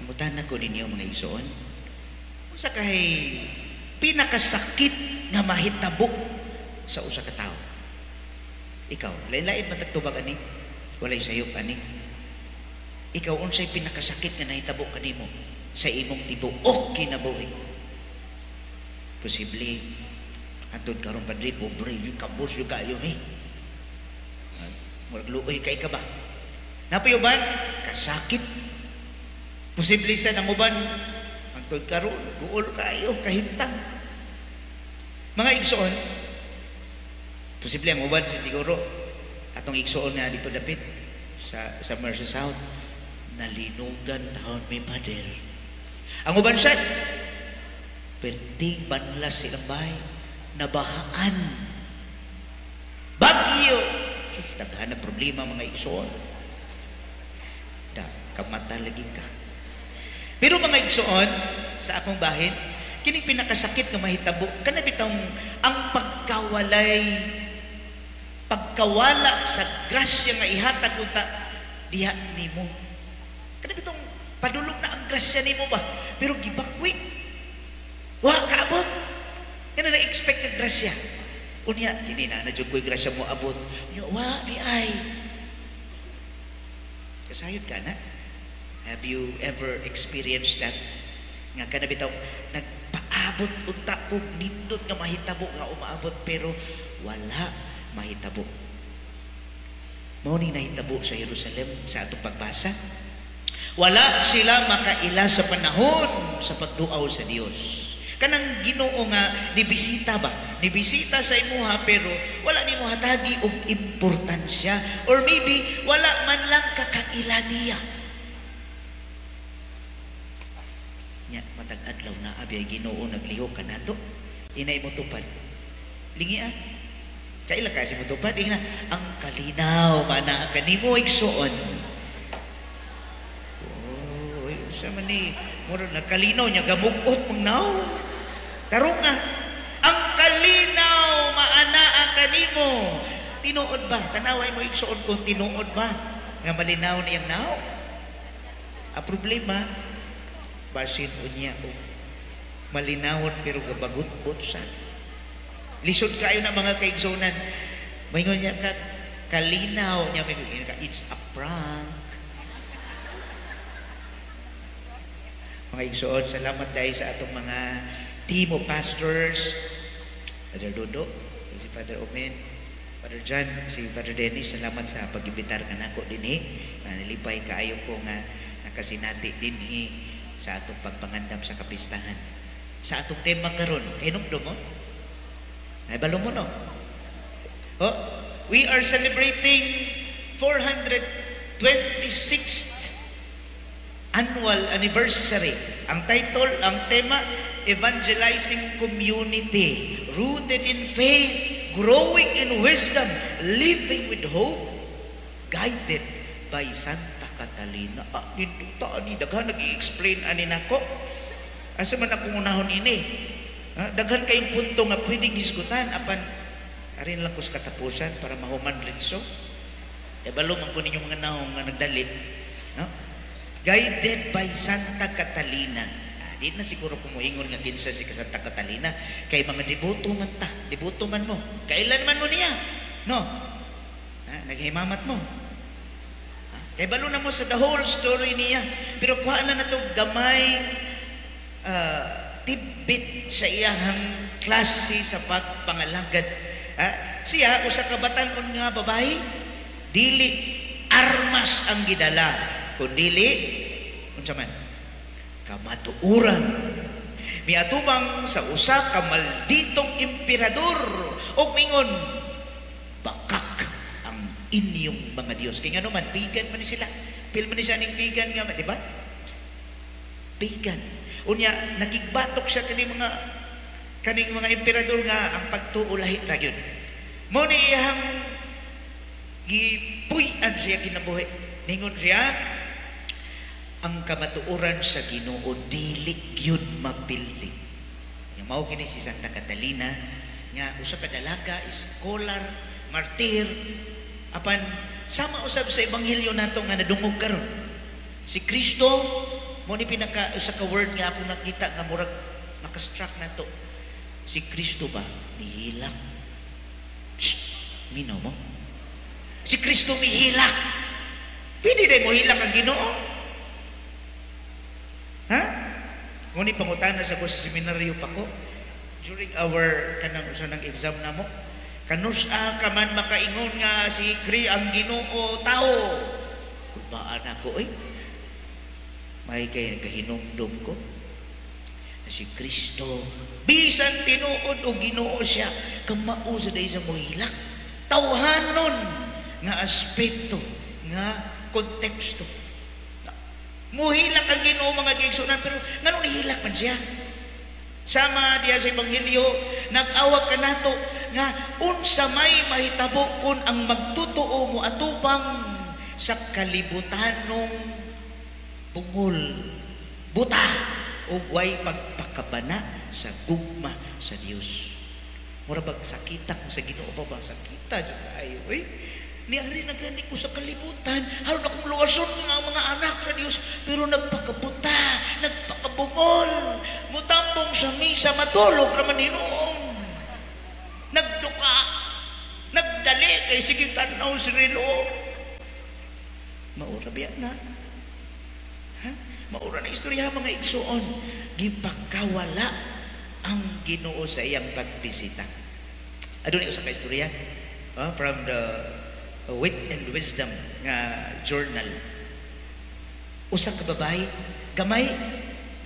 Mutana ko ninyo mga igsoon. Usa kay pinakasakit nga mahitabo sa usa ka tawo. Ikaw, lain-lain matagtubag ani, walay sayop ani. Ikaw unsay pinakasakit nga nahitabo kanimo sa imong tibuok kinabuhi? Posible atod karon padre pobre yung kabos yung kayo ni. Magluoy kay ka ba? Napayuban kasakit. Posible sa nanguban atod karon guol kayo kahimtang. Mga igsoon, posible ang uban sa siguro atong igsoon na dito dapit sa Mercy South nalinugan taon may pader. Ang uban sad perting banlas silang bahay nabahaan bagyo sus daghan na problema mga igsoon da kamata lagi ka. Pero mga igsoon sa akong bahin kining pinakasakit nga mahitabo kana bitong ang pagkawala sa grasya nga ihatag unta diha nimo. Kana bitong padulog na ang grasya nimo ba pero gibakwit wa kaabot. Kana na-expect ka grasya. Unya, kini na jud ko'y grasya mo abot. Unya, wa di ay. Kasayod ka na? Have you ever experienced that? Nga ka na bitaw, nagpaabot unta ko, nindot nga mahitabo nga umaabot, pero wala mahitabo. Mao ni nahitabo sa Jerusalem sa atong pagbasa. Wala sila makaila sa panahon sa pagduaw sa Dios. Kanang Ginoo nga nibisita ba? Nibisita sa imuha pero wala nimo hatagi og importansya or maybe wala man lang kakaila niya. Nya matag adlaw na abi Ginoo naglihok kanato. Inay mo tupad. Lingi kaila kasi mo tupad na ang kalinaw mana kanimo igsoon. Oh, sa man ni mura nakalinaw nya gamugot mong naw. Tarong nga, ang kalinaw maana ang kanimo. Tinuod ba? Tanaway mo igsoon kung tinuod ba? Nga malinaw niyang naw? Ang problema, basin o niya o malinawon pero gabagot-got sa. Lisod kayo na mga kaigsonan. Mayroon niya ka, kalinaw niya, it's a prank. Mga igsoon, salamat dahil sa atong mga team of pastors, Father Dodo, si Father Omen, Father John, si Father Dennis, salamat sa pag-imbitar ka nako dinhi. Nalipay kaayo ko nga nakasinati dinhi sa atong pagpangandam sa kapistahan. Sa atong tema karon, hinumdum mo? Ay balo mo no? Oh, we are celebrating 426th annual anniversary. Ang title, ang tema, Evangelizing Community, Rooted in Faith, Growing in Wisdom, Living with Hope, Guided by Santa Catalina. Dito ta, daghan nag-i-explain ani nako. Asa man akong unahon ini. Daghan kayong punto nga pwedeng hisgutan apan arin lang ko sa katapusan para mahuman ritso. Balo man ko ninyong mga nahong nga nagdali. No? Guided by Santa Catalina. Di na siguro kumuingon nga kinsa si Santa Catalina kay mga deboto man ta, deboto man mo. Kailan man mo niya? No. Naghimamat mo. Kay balo na mo sa the whole story niya. Pero kuha na to gamay tidbit sa iyang klase sa pagpangalagad. Siya usa ka batan-on nga babae, dili armas ang gidala, kun dili unsa man kamatuuran. Miatubang sa usa ka malditong emperador o mingon bakak ang inyong mga Dios. Kaya nga naman, pagan man sila. Pil man siya ning pagan nga, di ba? Pagan. Unya, nagigbatok siya kaning mga emperador nga ang pagtuo lahi ra gyud. Mo ni iyang gipuy-an siya kinabuhi. Ningon siya, ang kamatuoran sa Ginoo dili gyud mapildi. Yang mao kini si Santa Catalina nga usa ka dalaga, scholar, martir, apan sama usab sa ebanghelyo nato nga nadungog karon. Si Kristo Mo ni pinaka usa ka word nga ako nakita nga murag makastruck na to. Si Kristo ba nihilak? Minaw mo? Si Kristo mihilak. Pwede day mo hilak ang Ginoo? Ha? Ngunit pangutana sa ko sa seminaryo pa ko, during our kanang usa ng exam na mo, kanusa ka man makaingon nga si ang Ginoo tao. Baan ako, may kay nakahinumdum ko na si Kristo bisan tinuod o Ginoo siya kamao sa day sa mohilak tawhanon nga aspeto nga konteksto mohilak ang Ginoo mga giigsunan pero nganong nihilak man siya sama diya sa Ebanghelyo nag-awag ka nato nga unsa may mahitabo kun ang magtutuo mo atubang sa kalibutanong bungol buta o way pagpakabana sa gugma sa Dios. Mura bag sakita ko sa Ginoo pa bang sakita sa kayo. Niari na gani ko sa kalibutan. Haron akong luwason ng mga anak sa Dios pero nagpakabuta, nagpakabungol, mutambong sa misa matulog raman hinuon. Nagduka, nagdali kay sige tanaw si relo. Maura biya na. Ha? Maura na istorya mga igsuon. Gipakawala ang Ginoo sa iyang pagbisita. Adun ni usa ka istorya from the Wit and Wisdom nga journal. Usa ka babae gamay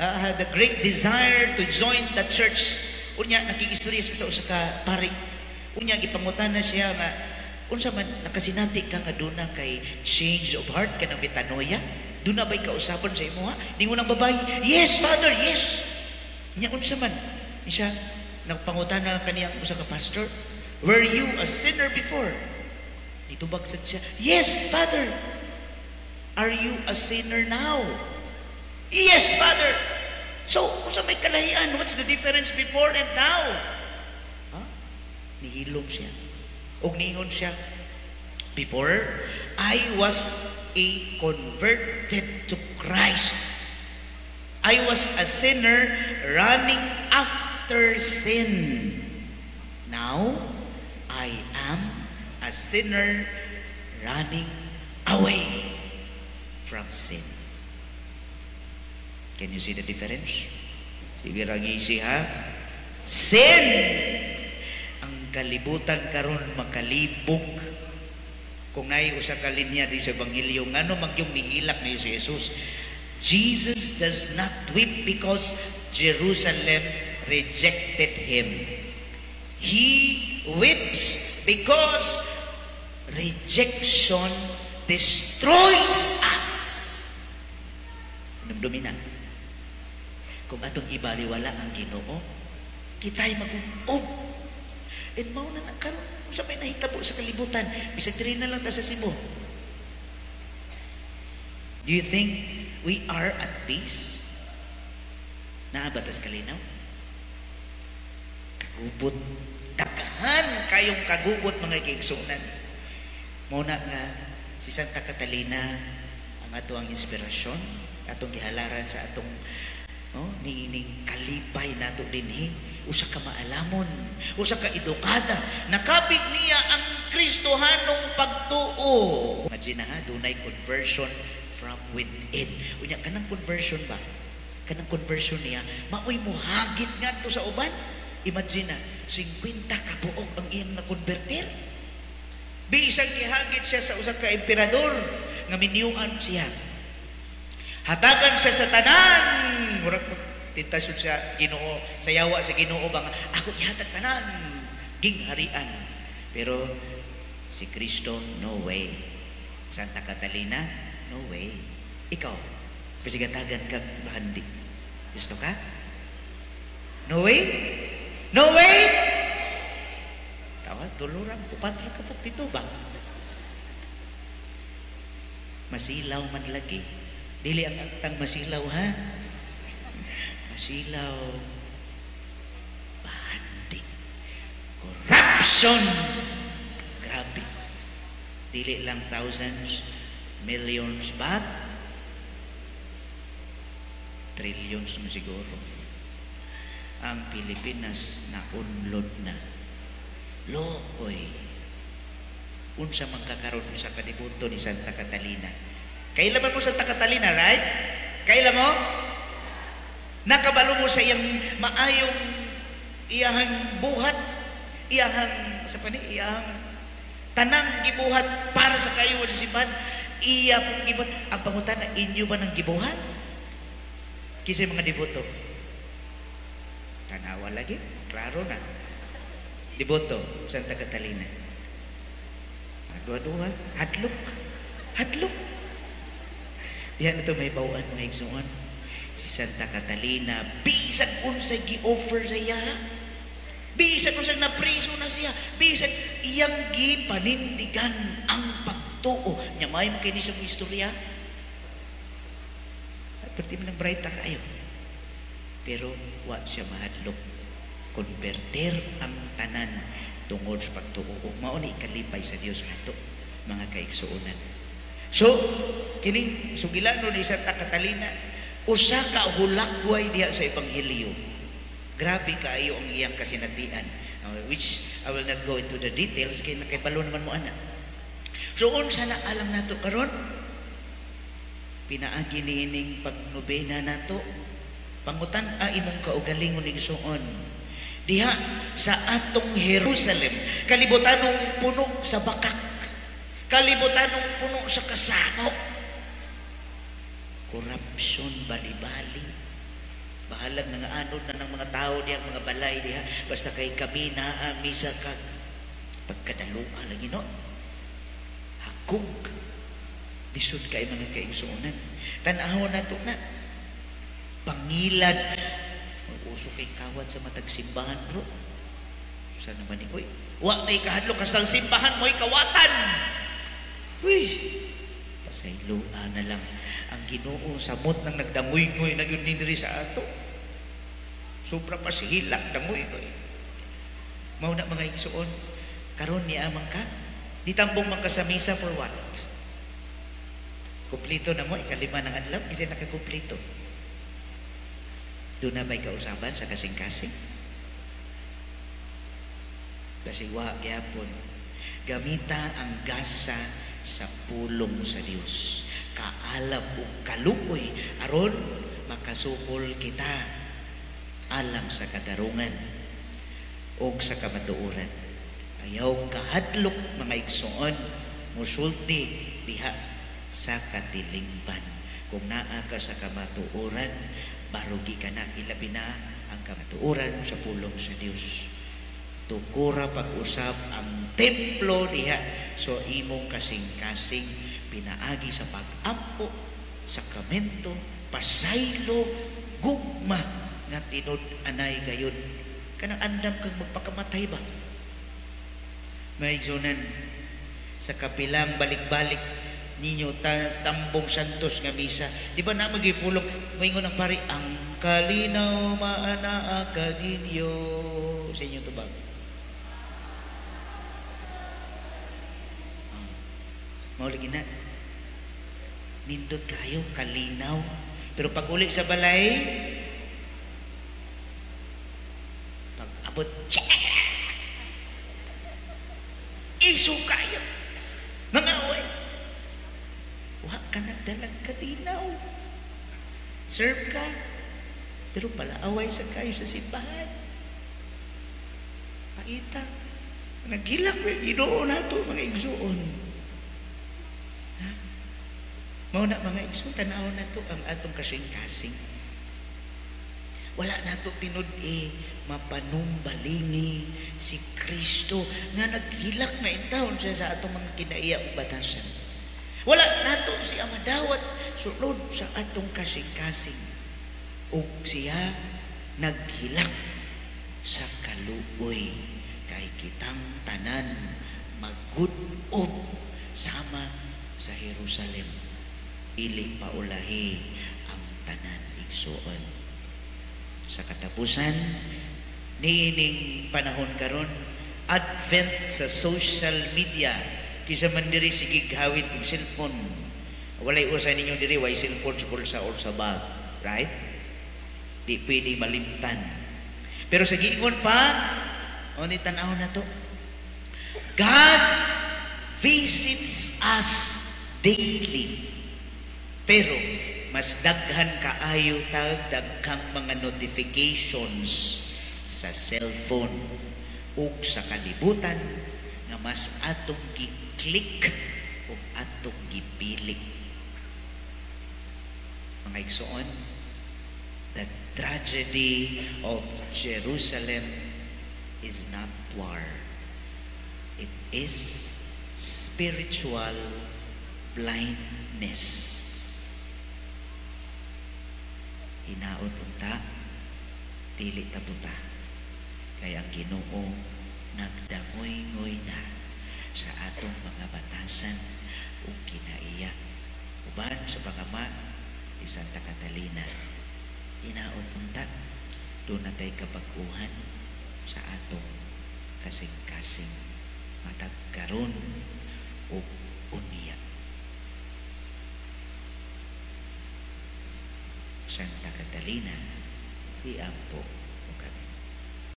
had a great desire to join the church. Unya nakigistorya sa usa ka pari. Unya gipangutana siya nga unsa man nakasinati ka nga duna kay change of heart kanang metanoia? Duna ba'y kausapan sa imo ha? Dingon ang babae, yes, Father, yes. Nya unsa man? Siya, nagpangutana kaniyang usa ka pastor, were you a sinner before? Nitubag sad siya, yes, Father. Are you a sinner now? Yes, Father. So, unsa may kalahian? What's the difference before and now? Nihilom siya. Og niingon siya, before, I was a converted to Christ. I was a sinner running after sin. Now, I am a sinner running away from sin. Can you see the difference? Sige rang isi ha? Sin! Ang kalibutan karon makalibog. Kung nai usa ka linya di sa Ebanghelyo ngano magyong nihilak ni si Jesus. Jesus does not weep because Jerusalem rejected him. He weeps because rejection destroys us. Namdumi na. Kung atong ibaliwala ang Ginoo, kita'y mag-ug. And mao na nakaroon sa may nahitabo sa kalibutan. Bisag diri na lang ta sa Cebu. Do you think we are at peace? Naabatas kalinaw? Kagubot. Daghan kayong kagubot mga kaigsunan. Muna nga, si Santa Catalina ang ato ang inspirasyon, atong gihalaran sa atong niining kalipay nato dinhi. Usa ka maalamon, usa ka edukada, nakabig niya ang Kristohanong pagtuo. Imagine ha, dunay conversion from within. Unya kanang conversion ba? Kanang conversion niya, maoy mo hagit ngadto sa uban. Imagine na, 50 ka buok ang iyang nakonvertir. Bisag gihagit siya sa usa ka emperador nga miniyuan siya. Hatagan siya sa tanan, murag titasyon siya Ginoo, sayawa sa Ginoo bang ako ihatag tanan gingharian. Pero si Kristo, no way. Santa Catalina, no way. Ikaw, pasigatagan kag bahandi. Gusto ka? No way? No way? Tawa, tuluran, upatra ka po dito ba? Masilaw man lagi. Dili ang aktang masilaw ha? Masilaw, bahandi, corruption, grabe. Dili lang thousands, millions, but trillions na siguro. Ang Pilipinas na unlod na. Looy. Unsa man kakaroon sa kalibuto ni Santa Catalina. Kailan mo Santa Catalina, right? Kailan mo? Nakabalo mo sa iyang maayong iyahang buhat, iyahang tanang gibuhat para sa kayo sa simbahan. Iya pong gibuhat. Ang pangutan na inyo ba ng gibuhat? Kisay mga deboto. Tanawa lagi. Klaro na. Deboto, Santa Catalina. Dua-dua. Hadlok. Hadlok. Diyan ito may bawaan mga igsuon. Si Santa Catalina, bisan unsay gi-offer sa iya. Bisan unsay napriso na siya. Bisan iyang gipanindigan ang pagtuo. Nya may makini sa istorya. Perti man bright kayo. Pero wa siya mahadlok. Konverter ang tanan tungod sa pagtuo. Mao ni ikalipay sa Dios nato mga kaigsuonan. So, kining sugilano ni Santa Catalina, usa ka hulagway diha sa ebanghelyo. Grabe kaayo ang iyang kasinatian, which I will not go into the details kay nakipalo naman mo ana. So unsa na alam nato karon? Pinaagi niining pagnobena nato. Pangutan imong kaugalingon igsuon. Diha sa atong Jerusalem, kalibutanong puno sa bakak, kalibutanong puno sa kasano. Korupsyon, bali-bali. Bahalag nga anod na ng mga tao diya, mga balay diya. Basta kay kami na misa kag pagkadaluma lagi no. Hagog. Disod kay mga kaigsuonan. Tan-awon nato na. Pangilad. Mag-uso kay kawat sa matag simbahan bro. Saan naman ni Uy? Wa na ikahadlok kasang simbahan mo'y kawatan. Uy. Pasayloan na lang. Ang Ginoo samot nang nagdangoy-ngoy na yun diri sa ato. Sobra pa si hilak, dangoy-ngoy. Mao na mga igsuon, karon ni amang ka, ditambong man ka sa misa for what? Kumplito na mo, ikalima ng adlaw, kasi nakakumplito. Doon na ba'y kausaban sa kasing-kasing? Kasi wa, gyapon, gamita ang gasa sa pulong sa Dios. Kaalam o kaluoy aron makasukol kita alang sa katarungan o sa kamatuoran. Ayaw kahadlok mga igsuon musulti diha sa katilingban. Kung naa ka sa kamatuoran, barugi ka na, ilabi na ang kamatuoran sa pulong sa Dios. Tukura pag-usap ang templo diha, so imong kasing-kasing pinaagi sa pag-ampo, sakramento, pasaylo, gugma nga tinud anay gayon. Kanang andam kang magpakamatay ba? May igsunan sa kapilang balik-balik ninyo tambong santos nga misa. Di ba na magipulong moingon ang pari ang kalinaw maanaa kaninyo sa inyo tubag. Mauligi na. Nindot kayo, kalinaw. Pero pag uli sa balay, pag abot, iso kayo. Mga away. Huwag ka nagdalag kalinaw. Serve ka. Pero pala away sa kayo sa simbahan. Pakita. Naghilak na Ginoo nato mga igsuon. Mao na mga igsoon, tanaw na to ang atong kasing-kasing. Wala na to tinud mapanumbalingi si Kristo nga naghilak na intawon siya sa atong mga kinaiya o batasan. Wala na to siya madawat sulod sa atong kasing-kasing. O siya naghilak sa kaluoy kay kitang tanan magud-ob sama sa Jerusalem. Ili paulahi ang tanan igsuon. Sa katapusan niining panahon karon, advent sa social media, kisa man diri sige gawid og cellphone. Walay usay ninyo diri way cellphone sa bulsa or sa bag, right? Di pwede malimtan. Pero sa giingon pa, o ni tanaw na to, God visits us daily. Pero mas daghan kaayo daghang mga notifications sa cellphone ug sa kalibutan nga mas atong gi-click ug atong gipilik. Mga igsoon, the tragedy of Jerusalem is not war. It is spiritual blindness. Hinaot unta, dili tabuta. Kaya ang Ginoo nagdangoy-ngoy na sa atong mga batasan ug kinaiya. Uban sa pangama ni Santa Catalina, hinaot unta, doon natay kabaguhan sa atong kasing-kasing matag karon ug unya. Santa Catalina, iampo